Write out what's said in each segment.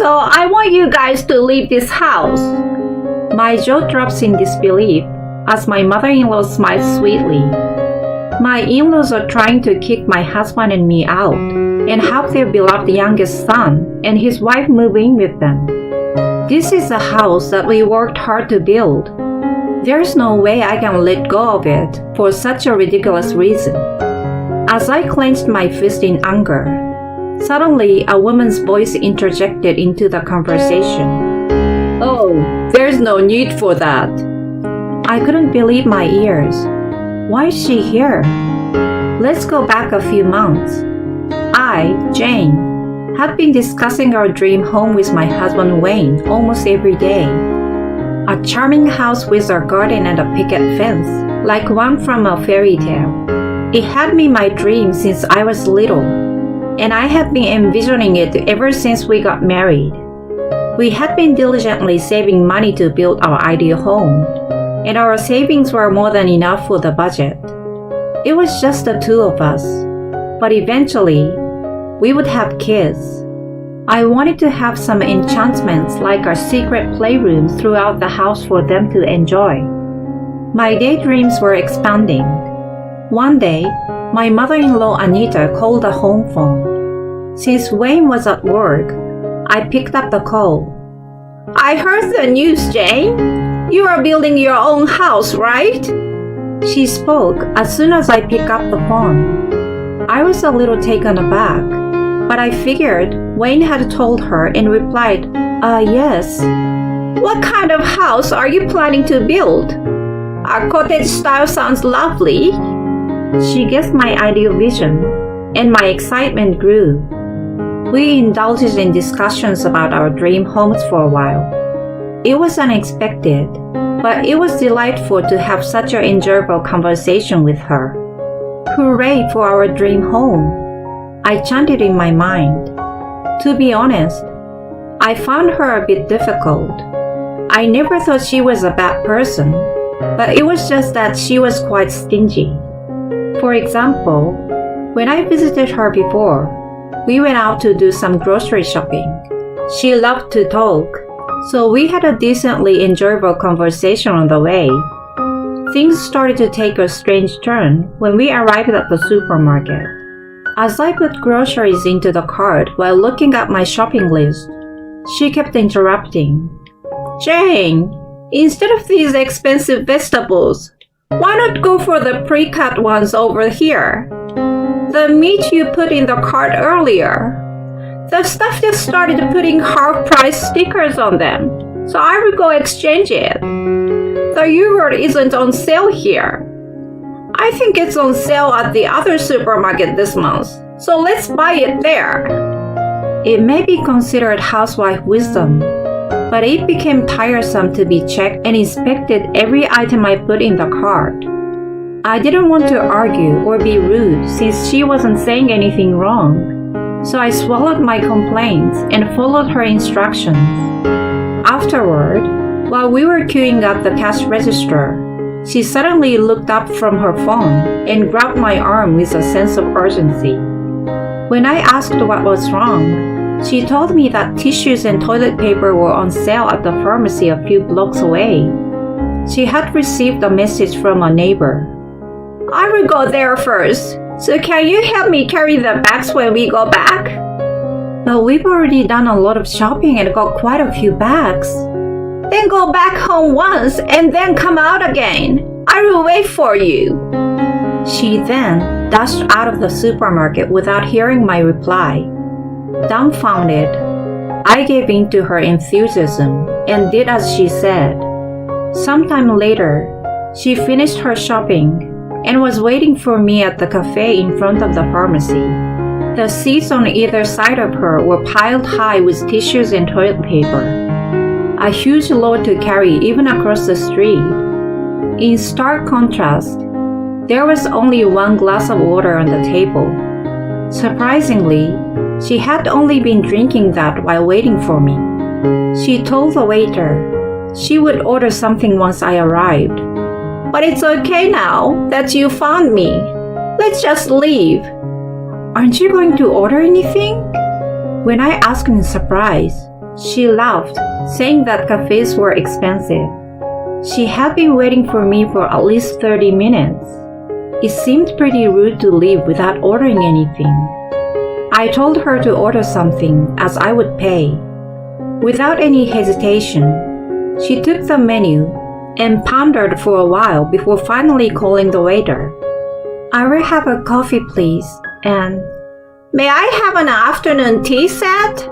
So I want you guys to leave this house. My jaw drops in disbelief as my mother-in-law smiles sweetly. My in-laws are trying to kick my husband and me out and have their beloved youngest son and his wife move in with them. This is a house that we worked hard to build. There's no way I can let go of it for such a ridiculous reason. As I clenched my fist in anger, suddenly a woman's voice interjected into the conversation. Oh, there's no need for that. I couldn't believe my ears. Why is she here? Let's go back a few months. I, Jane, had been discussing our dream home with my husband Wayne almost every day. A charming house with a garden and a picket fence, like one from a fairy tale. It had been my dream since I was little, and I had been envisioning it ever since we got married. We had been diligently saving money to build our ideal home, and our savings were more than enough for the budget. It was just the two of us, but eventually, we would have kids. I wanted to have some enchantments like our secret playroom throughout the house for them to enjoy. My daydreams were expanding. One day, my mother-in-law Anita called the home phone. Since Wayne was at work, I picked up the call. I heard the news, Jane. You are building your own house, right? She spoke as soon as I picked up the phone. I was a little taken aback, but I figured Wayne had told her and replied, yes. What kind of house are you planning to build? A cottage style sounds lovely. She guessed my ideal vision, and my excitement grew. We indulged in discussions about our dream homes for a while. It was unexpected, but it was delightful to have such an enjoyable conversation with her. Hooray for our dream home! I chanted in my mind. To be honest, I found her a bit difficult. I never thought she was a bad person, but it was just that she was quite stingy. For example, when I visited her before, we went out to do some grocery shopping. She loved to talk, so we had a decently enjoyable conversation on the way. Things started to take a strange turn when we arrived at the supermarket. As I put groceries into the cart while looking at my shopping list, she kept interrupting. Jane, instead of these expensive vegetables, why not go for the pre-cut ones over here? The meat you put in the cart earlier. The stuff just started putting half-price stickers on them, so I will go exchange it. The yogurt isn't on sale here. I think it's on sale at the other supermarket this month, so let's buy it there. It may be considered housewife wisdom, but it became tiresome to be checked and inspected every item I put in the cart. I didn't want to argue or be rude since she wasn't saying anything wrong, so I swallowed my complaints and followed her instructions. Afterward, while we were queuing at the cash register, she suddenly looked up from her phone and grabbed my arm with a sense of urgency. When I asked what was wrong, she told me that tissues and toilet paper were on sale at the pharmacy a few blocks away. She had received a message from a neighbor. I will go there first, so can you help me carry the bags when we go back? But we've already done a lot of shopping and got quite a few bags. Then go back home once and then come out again. I will wait for you. She then dashed out of the supermarket without hearing my reply. Dumbfounded, I gave in to her enthusiasm and did as she said. Sometime later, she finished her shopping and was waiting for me at the cafe in front of the pharmacy. The seats on either side of her were piled high with tissues and toilet paper. A huge load to carry even across the street. In stark contrast, there was only one glass of water on the table. Surprisingly, she had only been drinking that while waiting for me. She told the waiter she would order something once I arrived. But it's okay now that you found me. Let's just leave. Aren't you going to order anything? When I asked in surprise, She laughed, saying that cafes were expensive. She had been waiting for me for at least 30 minutes. It seemed pretty rude to leave without ordering anything. I told her to order something as I would pay. Without any hesitation, she took the menu and pondered for a while before finally calling the waiter. "I will have a coffee, please, and may I have an afternoon tea set?"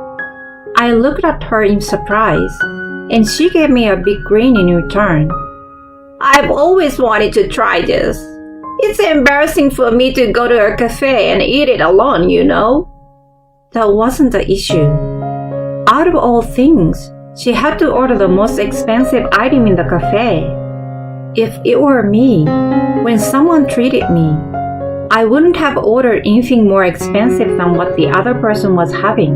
I looked at her in surprise, and she gave me a big grin in return. "I've always wanted to try this. It's embarrassing for me to go to a cafe and eat it alone, you know." That wasn't the issue. Out of all things, she had to order the most expensive item in the cafe. If it were me, when someone treated me, I wouldn't have ordered anything more expensive than what the other person was having.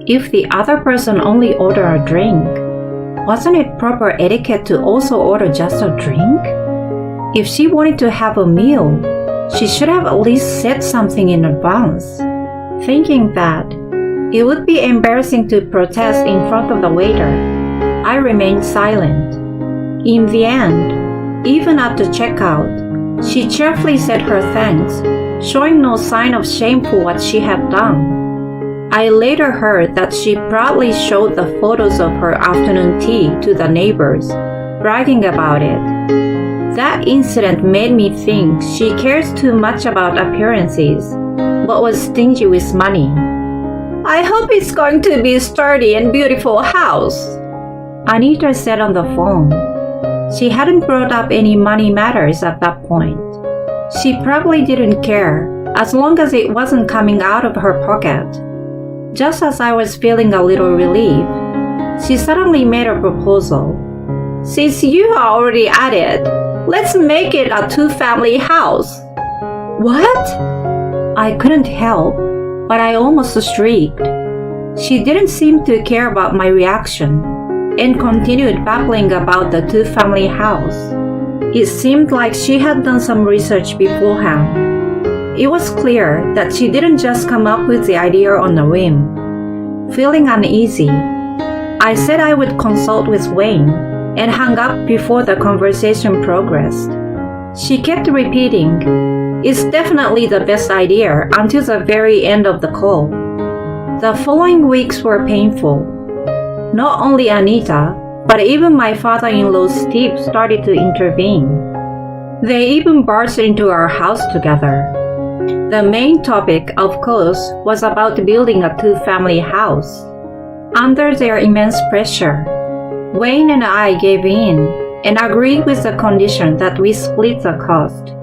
If the other person only ordered a drink, wasn't it proper etiquette to also order just a drink? If she wanted to have a meal, she should have at least said something in advance. Thinking that it would be embarrassing to protest in front of the waiter, I remained silent. In the end, even at the checkout, she cheerfully said her thanks, showing no sign of shame for what she had done. I later heard that she proudly showed the photos of her afternoon tea to the neighbors, bragging about it. That incident made me think she cares too much about appearances, but was stingy with money. "I hope it's going to be a sturdy and beautiful house," Anita said on the phone. She hadn't brought up any money matters at that point. She probably didn't care, as long as it wasn't coming out of her pocket. Just as I was feeling a little relief, she suddenly made a proposal. "Since you are already at it, let's make it a two-family house." "What?" I couldn't help, but I almost shrieked. She didn't seem to care about my reaction and continued babbling about the two-family house. It seemed like she had done some research beforehand. It was clear that she didn't just come up with the idea on a whim. Feeling uneasy, I said I would consult with Wayne and hung up before the conversation progressed. She kept repeating, "It's definitely the best idea," until the very end of the call. The following weeks were painful. Not only Anita, but even my father-in-law Steve started to intervene. They even barged into our house together. The main topic, of course, was about building a two-family house. Under their immense pressure, Wayne and I gave in and agreed with the condition that we split the cost.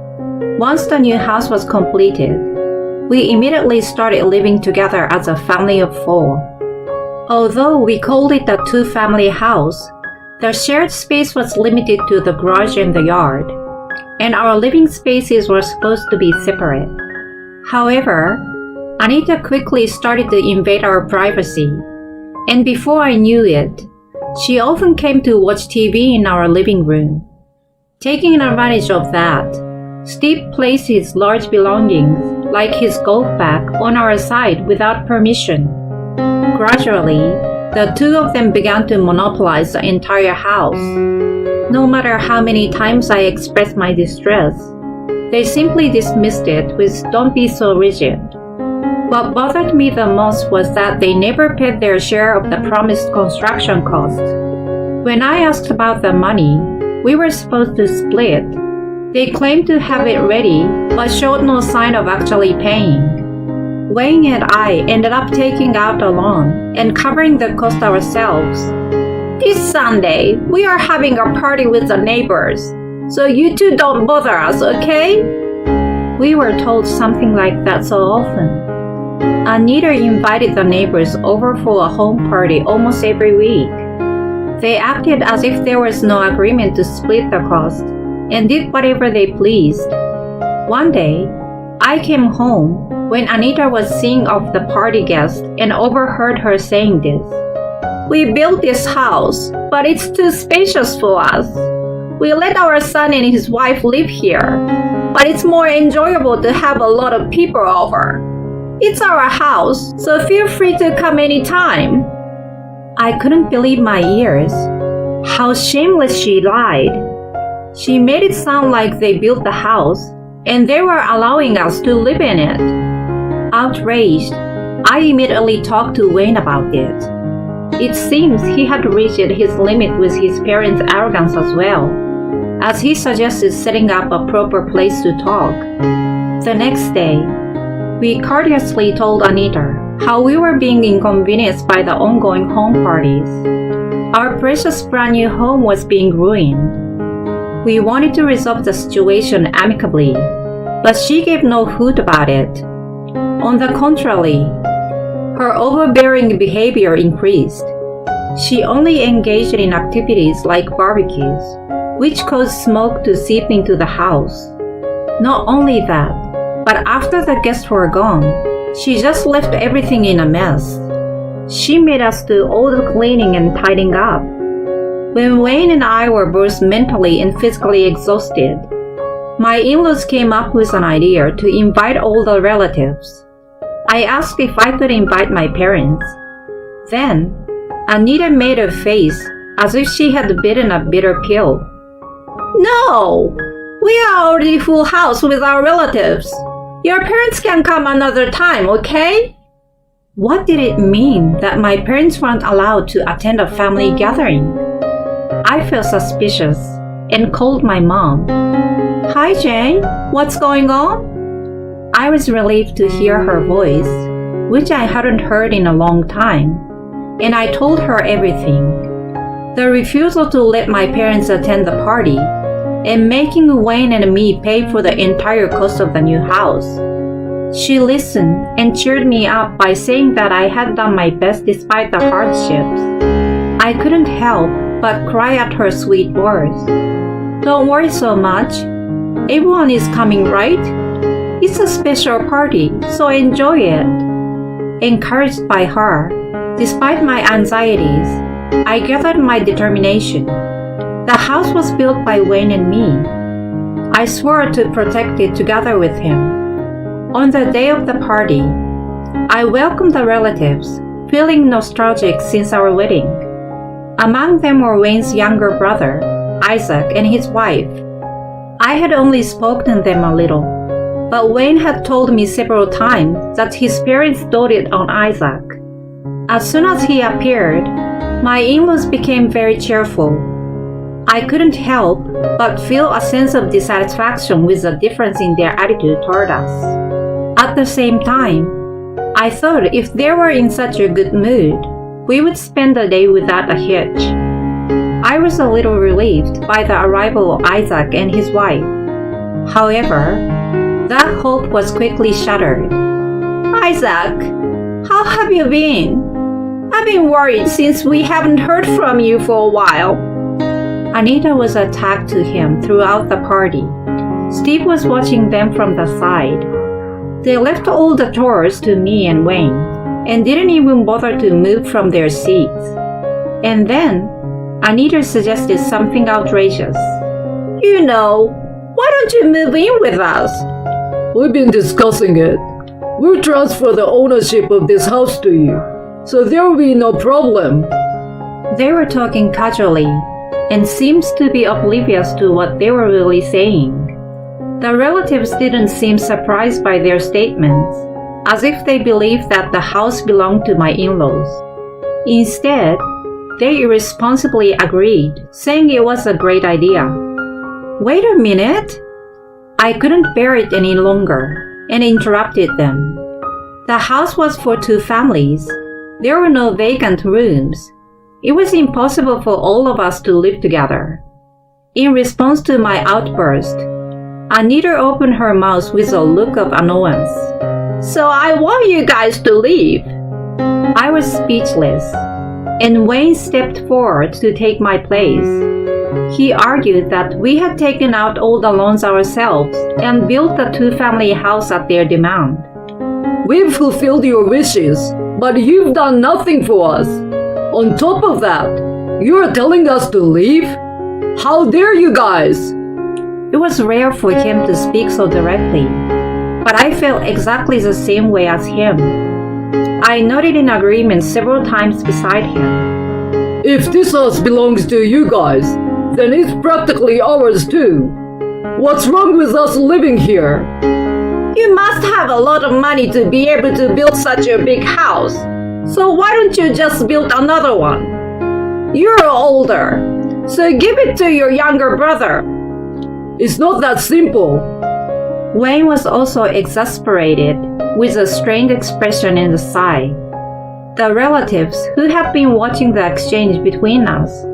Once the new house was completed, we immediately started living together as a family of 4. Although we called it a two-family house, the shared space was limited to the garage and the yard, and our living spaces were supposed to be separate. However, Anita quickly started to invade our privacy, and before I knew it, she often came to watch TV in our living room. Taking advantage of that, Steve placed his large belongings, like his golf bag, on our side without permission. Gradually, the two of them began to monopolize the entire house. No matter how many times I expressed my distress, they simply dismissed it with "Don't be so rigid." What bothered me the most was that they never paid their share of the promised construction costs. When I asked about the money we were supposed to split, they claimed to have it ready but showed no sign of actually paying. Wayne and I ended up taking out a loan and covering the cost ourselves. "This Sunday, we are having a party with the neighbors, so you two don't bother us, okay?" We were told something like that so often. Anita invited the neighbors over for a home party almost every week. They acted as if there was no agreement to split the cost and did whatever they pleased. One day, I came home when Anita was seeing off the party guests and overheard her saying this. "We built this house, but it's too spacious for us. We let our son and his wife live here, but it's more enjoyable to have a lot of people over. It's our house, so feel free to come anytime." I couldn't believe my ears. How shameless she lied. She made it sound like they built the house and they were allowing us to live in it. Outraged, I immediately talked to Wayne about it. It seems he had reached his limit with his parents' arrogance as well, as he suggested setting up a proper place to talk. The next day, we courteously told Anita how we were being inconvenienced by the ongoing home parties. Our precious brand new home was being ruined. We wanted to resolve the situation amicably, but she gave no hoot about it. On the contrary, her overbearing behavior increased. She only engaged in activities like barbecues, which caused smoke to seep into the house. Not only that, but after the guests were gone, she just left everything in a mess. She made us do all the cleaning and tidying up. When Wayne and I were both mentally and physically exhausted, my in-laws came up with an idea to invite all the relatives. I asked if I could invite my parents. Then, Anita made a face as if she had bitten a bitter pill. No! We are already full house with our relatives. Your parents can come another time, okay? What did it mean that my parents weren't allowed to attend a family gathering? I felt suspicious and called my mom. Hi, Jane. What's going on? I was relieved to hear her voice, which I hadn't heard in a long time, and I told her everything. The refusal to let my parents attend the party, and making Wayne and me pay for the entire cost of the new house. She listened and cheered me up by saying that I had done my best despite the hardships. I couldn't help but cry at her sweet words. Don't worry so much. Everyone is coming, right? It's a special party, so enjoy it. Encouraged by her, despite my anxieties, I gathered my determination. The house was built by Wayne and me. I swore to protect it together with him. On the day of the party, I welcomed the relatives, feeling nostalgic since our wedding. Among them were Wayne's younger brother, Isaac, and his wife. I had only spoken to them a little, but Wayne had told me several times that his parents doted on Isaac. As soon as he appeared, my in-laws became very cheerful. I couldn't help but feel a sense of dissatisfaction with the difference in their attitude toward us. At the same time, I thought if they were in such a good mood, we would spend the day without a hitch. I was a little relieved by the arrival of Isaac and his wife. However, that hope was quickly shattered. Isaac, how have you been? I've been worried since we haven't heard from you for a while. Anita was attacked to him throughout the party. Steve was watching them from the side. They left all the chores to me and Wayne, and didn't even bother to move from their seats. And then, Anita suggested something outrageous. You know, why don't you move in with us? We've been discussing it. We'll transfer the ownership of this house to you, so there will be no problem. They were talking casually, and seems to be oblivious to what they were really saying. The relatives didn't seem surprised by their statements, as if they believed that the house belonged to my in-laws. Instead, they irresponsibly agreed, saying it was a great idea. Wait a minute! I couldn't bear it any longer, and interrupted them. The house was for 2 families. There were no vacant rooms. It was impossible for all of us to live together. In response to my outburst, Anita opened her mouth with a look of annoyance. So I want you guys to leave. I was speechless, and Wayne stepped forward to take my place. He argued that we had taken out all the loans ourselves and built the 2-family house at their demand. We've fulfilled your wishes, but you've done nothing for us. On top of that, you're telling us to leave? How dare you guys? It was rare for him to speak so directly, but I felt exactly the same way as him. I nodded in agreement several times beside him. If this house belongs to you guys, then it's practically ours too. What's wrong with us living here? You must have a lot of money to be able to build such a big house. So why don't you just build another one? You're older, so give it to your younger brother. It's not that simple. Wayne was also exasperated, with a strained expression in the sigh. The relatives, who had been watching the exchange between us,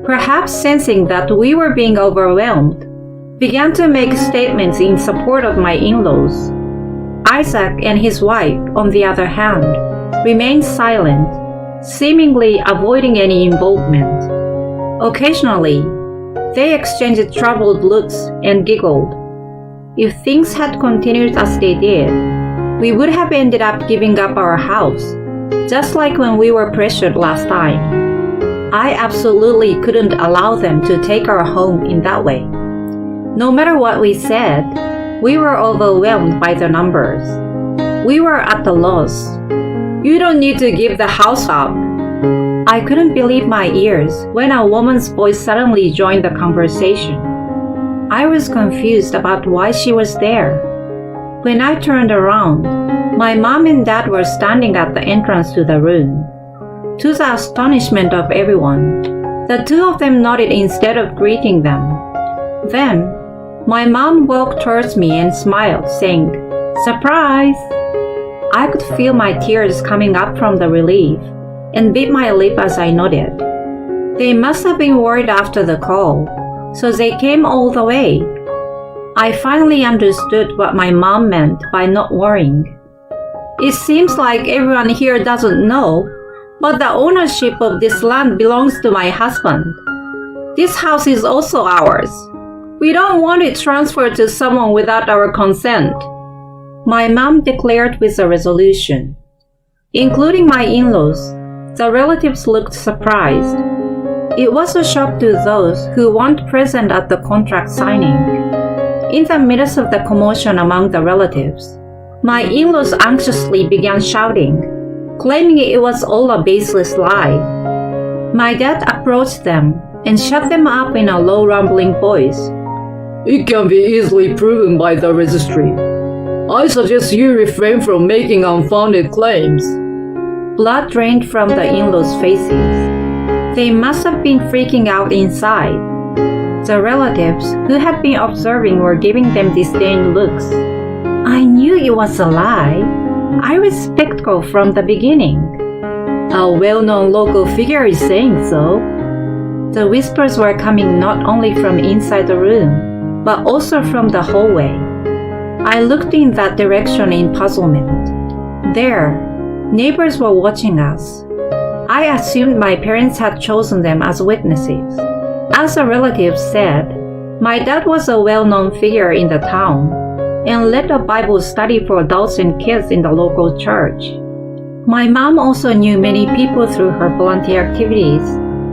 perhaps sensing that we were being overwhelmed, began to make statements in support of my in-laws. Isaac and his wife, on the other hand, remained silent, seemingly avoiding any involvement. Occasionally, they exchanged troubled looks and giggled. If things had continued as they did, we would have ended up giving up our house, just like when we were pressured last time. I absolutely couldn't allow them to take our home in that way. No matter what we said, we were overwhelmed by the numbers. We were at a loss. You don't need to give the house up. I couldn't believe my ears when a woman's voice suddenly joined the conversation. I was confused about why she was there. When I turned around, my mom and dad were standing at the entrance to the room. To the astonishment of everyone, the two of them nodded instead of greeting them. Then, my mom walked towards me and smiled, saying, "Surprise!" I could feel my tears coming up from the relief and bit my lip as I nodded. They must have been worried after the call, so they came all the way. I finally understood what my mom meant by not worrying. It seems like everyone here doesn't know, but the ownership of this land belongs to my husband. This house is also ours. We don't want it transferred to someone without our consent. My mom declared with a resolution. Including my in-laws, the relatives looked surprised. It was a shock to those who weren't present at the contract signing. In the midst of the commotion among the relatives, my in-laws anxiously began shouting, claiming it was all a baseless lie. My dad approached them and shut them up in a low rumbling voice. It can be easily proven by the registry. I suggest you refrain from making unfounded claims. Blood drained from the in-laws' faces. They must have been freaking out inside. The relatives who had been observing were giving them disdained looks. I knew it was a lie. I was skeptical from the beginning. A well-known local figure is saying so. The whispers were coming not only from inside the room, but also from the hallway. I looked in that direction in puzzlement. There, neighbors were watching us. I assumed my parents had chosen them as witnesses. As a relative said, my dad was a well-known figure in the town and led a Bible study for adults and kids in the local church. My mom also knew many people through her volunteer activities,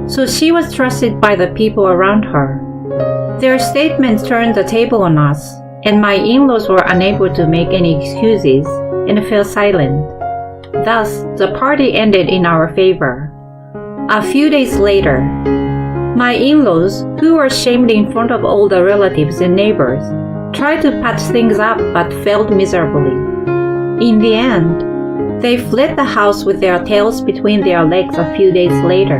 so she was trusted by the people around her. Their statements turned the table on us, and my in-laws were unable to make any excuses and fell silent. Thus, the party ended in our favor. A few days later, my in-laws, who were shamed in front of all the relatives and neighbors, tried to patch things up but failed miserably. In the end, they fled the house with their tails between their legs a few days later.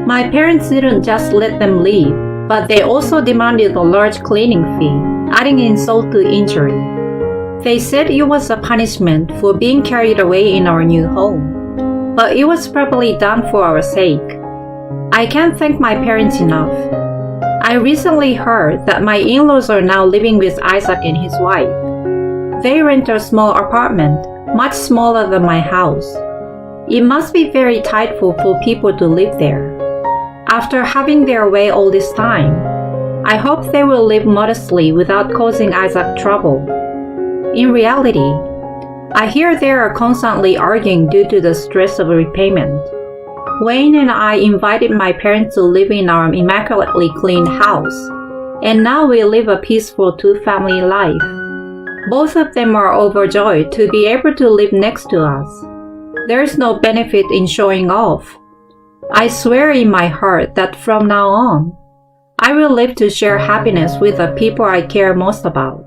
My parents didn't just let them leave, but they also demanded a large cleaning fee, adding insult to injury. They said it was a punishment for being carried away in our new home, but it was probably done for our sake. I can't thank my parents enough. I recently heard that my in-laws are now living with Isaac and his wife. They rent a small apartment, much smaller than my house. It must be very tightful for people to live there. After having their way all this time, I hope they will live modestly without causing Isaac trouble. In reality, I hear they are constantly arguing due to the stress of repayment. Wayne and I invited my parents to live in our immaculately clean house, and now we live a peaceful two-family life. Both of them are overjoyed to be able to live next to us. There is no benefit in showing off. I swear in my heart that from now on, I will live to share happiness with the people I care most about.